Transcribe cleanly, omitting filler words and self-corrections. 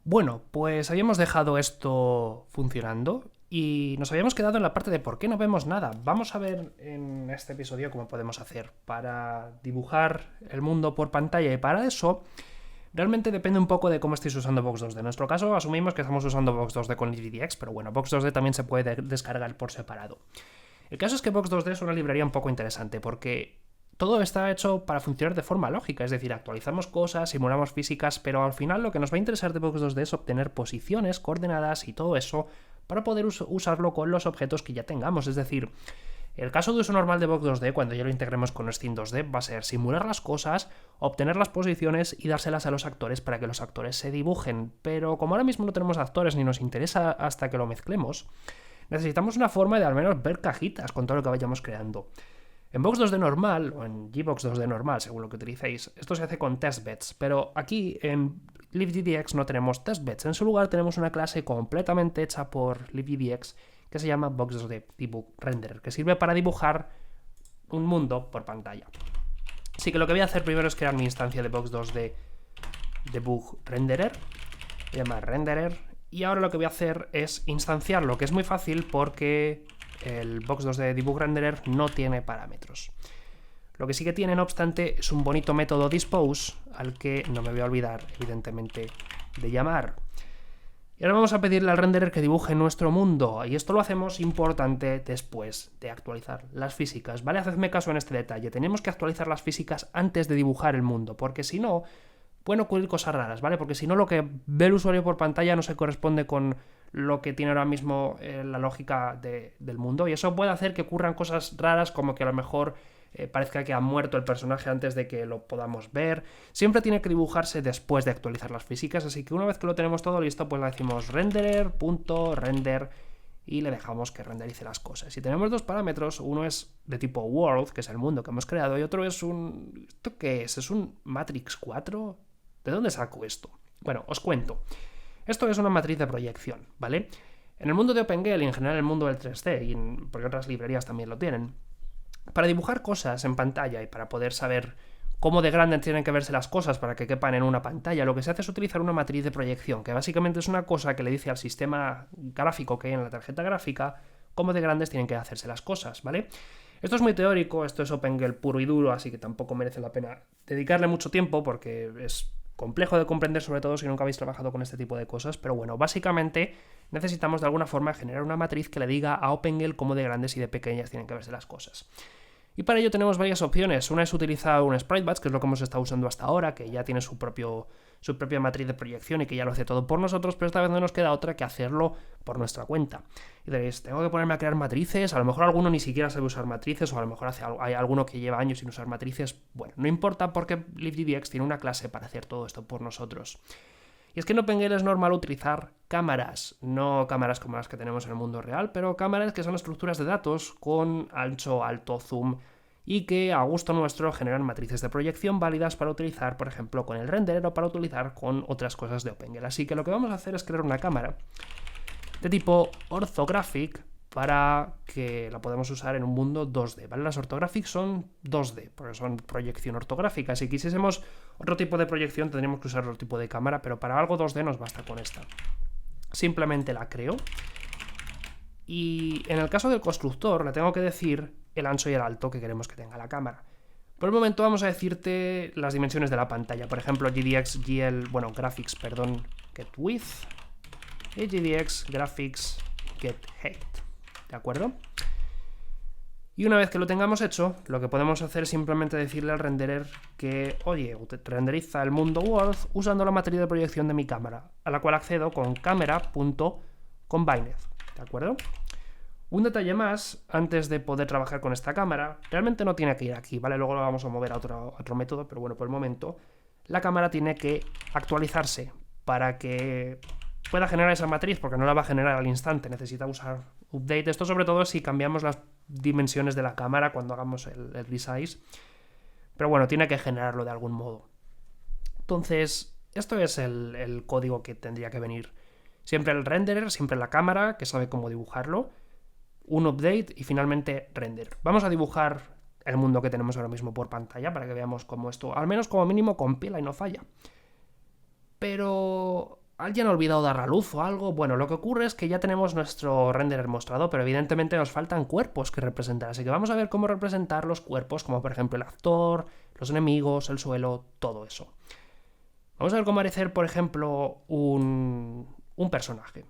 Bueno, pues habíamos dejado esto funcionando y nos habíamos quedado en la parte de por qué no vemos nada. Vamos a ver en este episodio cómo podemos hacer para dibujar el mundo por pantalla, y para eso realmente depende un poco de cómo estéis usando Box 2D. En nuestro caso asumimos que estamos usando Box 2D con LibDX, pero bueno, Box 2D también se puede descargar por separado. El caso es que Box 2D es una librería un poco interesante porque todo está hecho para funcionar de forma lógica, es decir, actualizamos cosas, simulamos físicas, pero al final lo que nos va a interesar de Box 2D es obtener posiciones, coordenadas y todo eso para poder usarlo con los objetos que ya tengamos. Es decir, el caso de uso normal de Box 2D, cuando ya lo integremos con Steam 2D, va a ser simular las cosas, obtener las posiciones y dárselas a los actores para que los actores se dibujen. Pero como ahora mismo no tenemos actores ni nos interesa hasta que lo mezclemos, necesitamos una forma de al menos ver cajitas con todo lo que vayamos creando. En Box 2D normal, o en Gbox 2D normal, según lo que utilicéis, esto se hace con testbeds, pero aquí en libGDX no tenemos testbeds. En su lugar tenemos una clase completamente hecha por libGDX que se llama Box 2D Debug Renderer, que sirve para dibujar un mundo por pantalla. Así que lo que voy a hacer primero es crear mi instancia de Box 2D Debug Renderer, se llama Renderer, y ahora lo que voy a hacer es instanciarlo, que es muy fácil porque el Box 2D Debug Renderer no tiene parámetros. Lo que sí que tiene, no obstante, es un bonito método dispose al que no me voy a olvidar, evidentemente, de llamar. Y ahora vamos a pedirle al renderer que dibuje nuestro mundo, y esto lo hacemos importante después de actualizar las físicas, ¿vale? Hacedme caso en este detalle, tenemos que actualizar las físicas antes de dibujar el mundo, porque si no, pueden ocurrir cosas raras, ¿vale? Porque si no, lo que ve el usuario por pantalla no se corresponde con lo que tiene ahora mismo la lógica del mundo, y eso puede hacer que ocurran cosas raras, como que a lo mejor parezca que ha muerto el personaje antes de que lo podamos ver. Siempre tiene que dibujarse después de actualizar las físicas, así que una vez que lo tenemos todo listo, pues le decimos renderer.render y le dejamos que renderice las cosas. Si tenemos dos parámetros, uno es de tipo world, que es el mundo que hemos creado, y otro es un... ¿Esto qué es? ¿Es un Matrix 4? ¿De dónde saco esto? Bueno, os cuento. Esto es una matriz de proyección, ¿vale? En el mundo de OpenGL y en general en el mundo del 3D, porque otras librerías también lo tienen, para dibujar cosas en pantalla y para poder saber cómo de grandes tienen que verse las cosas para que quepan en una pantalla, lo que se hace es utilizar una matriz de proyección, que básicamente es una cosa que le dice al sistema gráfico que hay en la tarjeta gráfica cómo de grandes tienen que hacerse las cosas, ¿vale? Esto es muy teórico, esto es OpenGL puro y duro, así que tampoco merece la pena dedicarle mucho tiempo porque es complejo de comprender, sobre todo si nunca habéis trabajado con este tipo de cosas, pero bueno, básicamente necesitamos de alguna forma generar una matriz que le diga a OpenGL cómo de grandes y de pequeñas tienen que verse las cosas. Y para ello tenemos varias opciones. Una es utilizar un SpriteBatch, que es lo que hemos estado usando hasta ahora, que ya tiene su propia matriz de proyección y que ya lo hace todo por nosotros, pero esta vez no nos queda otra que hacerlo por nuestra cuenta. Y diréis, tengo que ponerme a crear matrices, a lo mejor alguno ni siquiera sabe usar matrices, o a lo mejor hay alguno que lleva años sin usar matrices. Bueno, no importa porque libGDX tiene una clase para hacer todo esto por nosotros. Y es que en OpenGL es normal utilizar cámaras, no cámaras como las que tenemos en el mundo real, pero cámaras que son estructuras de datos con ancho, alto, zoom, y que a gusto nuestro generan matrices de proyección válidas para utilizar, por ejemplo, con el renderer o para utilizar con otras cosas de OpenGL. Así que lo que vamos a hacer es crear una cámara de tipo orthographic para que la podamos usar en un mundo 2D, ¿vale? Las orthographic son 2D, porque son proyección ortográfica. Si quisiésemos otro tipo de proyección tendríamos que usar otro tipo de cámara, pero para algo 2D nos basta con esta. Simplemente la creo. Y en el caso del constructor le tengo que decir el ancho y el alto que queremos que tenga la cámara. Por el momento vamos a decirte las dimensiones de la pantalla. Por ejemplo, graphics, get width y GDX graphics get height. ¿De acuerdo? Y una vez que lo tengamos hecho, lo que podemos hacer es simplemente decirle al renderer que, oye, renderiza el mundo world usando la matriz de proyección de mi cámara, a la cual accedo con camera.combined. ¿De acuerdo? Un detalle más, antes de poder trabajar con esta cámara, realmente no tiene que ir aquí, ¿vale? Luego lo vamos a mover a otro método, pero bueno, por el momento, la cámara tiene que actualizarse para que pueda generar esa matriz, porque no la va a generar al instante, necesita usar update. Esto sobre todo si cambiamos las dimensiones de la cámara cuando hagamos el resize, pero bueno, tiene que generarlo de algún modo. Entonces, esto es el código que tendría que venir. Siempre el renderer, siempre la cámara, que sabe cómo dibujarlo, un update y finalmente render. Vamos a dibujar el mundo que tenemos ahora mismo por pantalla para que veamos cómo esto, al menos como mínimo, compila y no falla. Pero ¿Alguien ha olvidado dar a luz o algo? Bueno, lo que ocurre es que ya tenemos nuestro renderer mostrado, pero evidentemente nos faltan cuerpos que representar. Así que vamos a ver cómo representar los cuerpos, como por ejemplo el actor, los enemigos, el suelo, todo eso. Vamos a ver cómo hacer, por ejemplo, un personaje.